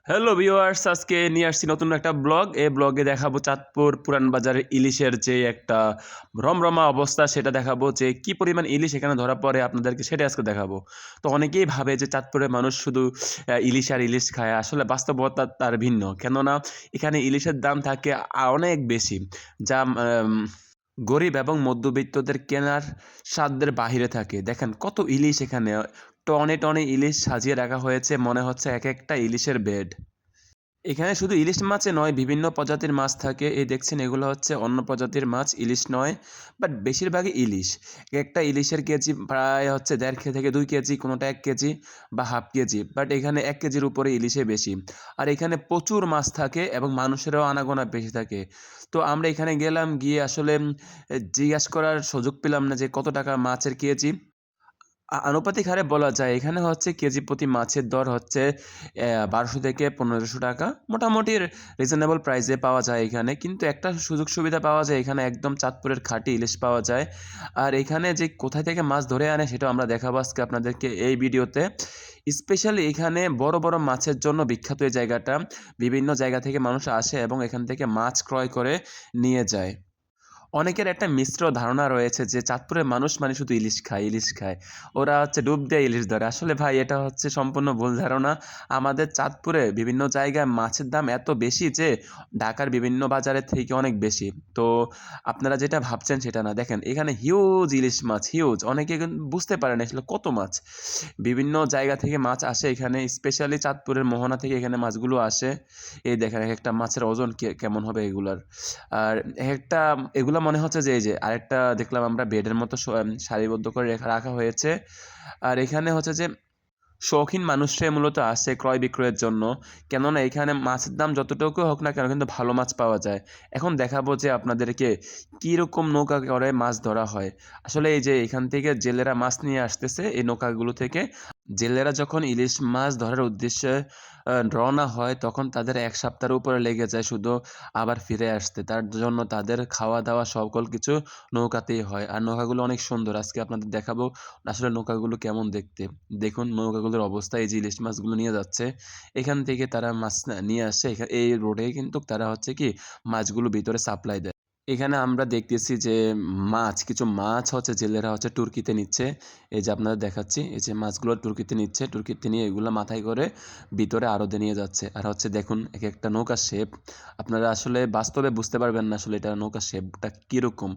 Hello viewers, আজকে নিয়ে আসছি নতুন একটা ব্লগ। এই ব্লগে দেখাবো চাঁদপুর পুরান বাজারের ইলিশের যে একটা রমরমা অবস্থা, সেটা দেখাবো যে কি পরিমাণ ইলিশ এখানে ধরা পড়ে আপনাদেরকে, সেটা আজকে দেখাবো। তো অনেকেই ভাবে যে চাঁদপুরের মানুষ শুধু ইলিশ আর ইলিশ খায়, আসলে বাস্তবতা তার ভিন্ন। কেননা এখানে ইলিশের দাম থাকে অনেক বেশি, যা গরিব এবং মধ্যবিত্তদের কেনার সাধ্যের বাহিরে থাকে। দেখেন কত ইলিশ এখানে, টনে টনে ইলিশ সাজিয়ে রাখা হয়েছে, মনে হচ্ছে এক একটা ইলিশের বেড। এখানে শুধু ইলিশ মাছে নয়, বিভিন্ন প্রজাতির মাছ থাকে। এই দেখছেন, এগুলো হচ্ছে অন্য প্রজাতির মাছ, ইলিশ নয়, বাট বেশিরভাগই ইলিশ। একটা ইলিশের কেজি প্রায় হচ্ছে 1.5 থেকে 2 কেজি, কোনোটা 1 কেজি বা হাফ কেজি, বাট এখানে 1 কেজির উপরে ইলিশে বেশি। আর এখানে প্রচুর মাছ থাকে এবং মানুষেরও আনাগোনা বেশি থাকে। তো আমরা এখানে গেলাম, গিয়ে আসলে জিজ্ঞাসা করার সুযোগ পেলাম না যে কত টাকা মাছের কেজি। আনুপাতিক হারে বলা যায় এখানে হচ্ছে কেজি প্রতি মাছের দর হচ্ছে ১২০০ থেকে ১৫০০ টাকা। মোটামুটি রিজনেবল প্রাইসে পাওয়া যায় এখানে। কিন্তু একটা সুযোগ সুবিধা পাওয়া যায়, এখানে একদম চাঁদপুরের খাঁটি ইলিশ পাওয়া যায়। আর এখানে যে কোথায় থেকে মাছ ধরে আনে সেটাও আমরা দেখাবো আজকে আপনাদেরকে এই ভিডিওতে। স্পেশালি এখানে বড় বড় মাছের জন্য বিখ্যাত এই জায়গাটা। বিভিন্ন জায়গা থেকে মানুষ আসে এবং এখান থেকে মাছ ক্রয় করে নিয়ে যায়। অনেকের একটা মিশ্র ধারণা রয়েছে যে চাঁদপুরের মানুষ মানে শুধু ইলিশ খায়, ইলিশ খায়। ওরা হচ্ছে ডুব দিয়ে ইলিশ ধরে। আসলে ভাই, এটা হচ্ছে সম্পূর্ণ ভুল ধারণা। আমাদের চাঁদপুরে বিভিন্ন জায়গায় মাছের দাম এত বেশি যে ঢাকার বিভিন্ন বাজারের থেকে অনেক বেশি। তো আপনারা যেটা ভাবছেন সেটা না। দেখেন এখানে হিউজ ইলিশ মাছ, হিউজ। অনেকে কিন্তু বুঝতে পারে না আসলে কত মাছ। বিভিন্ন জায়গা থেকে মাছ আসে এখানে, স্পেশালি চাঁদপুরের মোহনা থেকে এখানে মাছগুলো আসে। এই দেখেন একেকটা মাছের ওজন কেমন হবে এগুলার। আর একেকটা এগুলা মনে হচ্ছে যে এই যে আরেকটা দেখলাম আমরা বেডের মতো সারিবদ্ধ করে রাখা হয়েছে। আর এখানে হচ্ছে যে শৌখিন মানুষরাই মূলত আসে ক্রয় বিক্রয়ের জন্য। কেননা এখানে মাছের দাম যতটুকু হোক না কেন, কিন্তু ভালো মাছ পাওয়া যায়। এখন দেখাবো যে আপনাদেরকে কীরকম নৌকা করে মাছ ধরা হয়। আসলে এই যে এখান থেকে জেলেরা মাছ নিয়ে আসতেছে এই নৌকাগুলো থেকে। জেলেরা যখন ইলিশ মাছ ধরার উদ্দেশ্যে রওনা হয়, তখন তাদের ১ সপ্তাহের উপরে লেগে যায় শুধু আবার ফিরে আসতে। তার জন্য তাদের খাওয়া-দাওয়া সকল কিছু নৌকাতেই হয়। আর নৌকাগুলো অনেক সুন্দর। আজকে আপনাদের দেখাবো আসলে নৌকাগুলো কেমন দেখতে। দেখুন নৌকাগুলোর অবস্থা, এই যে ইলিশ মাছগুলো নিয়ে যাচ্ছে। এখান থেকে তারা মাছ নিয়ে আসছে। এই রোডেই কিন্তু তারা হচ্ছে কি মাছগুলো ভিতরে সাপ্লাই দেয়। এখানে আমরা দেখতেছি যে কিছু মাছ হচ্ছে জেলেরা হচ্ছে টুরকিতে নিচ্ছে। এই যে আপনাদের দেখাচ্ছি, এই যে মাছগুলো টুরকিতে নিচ্ছে। টুরকিতে নিয়ে এগুলো মাথায় করে ভিতরে আড়তে নিয়ে যাচ্ছে। আর হচ্ছে দেখুন একেকটা নৌকার শেপ। আপনারা আসলে বাস্তবে বুঝতে পারবেন না আসলে এটা নৌকার শেপটা কীরকম।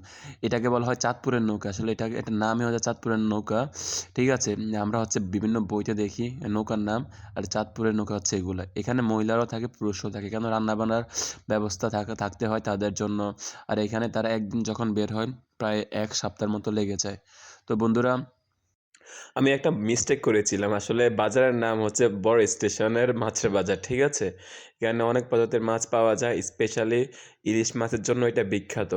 এটাকে বলা হয় চাঁদপুরের নৌকা। আসলে এটার নামই হচ্ছে চাঁদপুরের নৌকা। ঠিক আছে? আমরা হচ্ছে বিভিন্ন বইতে দেখি নৌকার নাম। আর চাঁদপুরের নৌকা হচ্ছে এগুলা। এখানে মহিলারাও থাকে, পুরুষও থাকে। কেন রান্নাবান্নার ব্যবস্থা থাকতে হয় তাদের জন্য। আর এখানে তারা একদিন যখন বের হয়, প্রায় ১ সপ্তাহের মতো লেগে যায়। তো বন্ধুরা, আমি একটা মিস্টেক করেছিলাম। আসলে বাজারের নাম হচ্ছে বড় স্টেশনের মাছের বাজার, ঠিক আছে? এখানে অনেক প্রজাতির মাছ পাওয়া যায়। স্পেশালি ইলিশ মাছের জন্য এটা বিখ্যাত।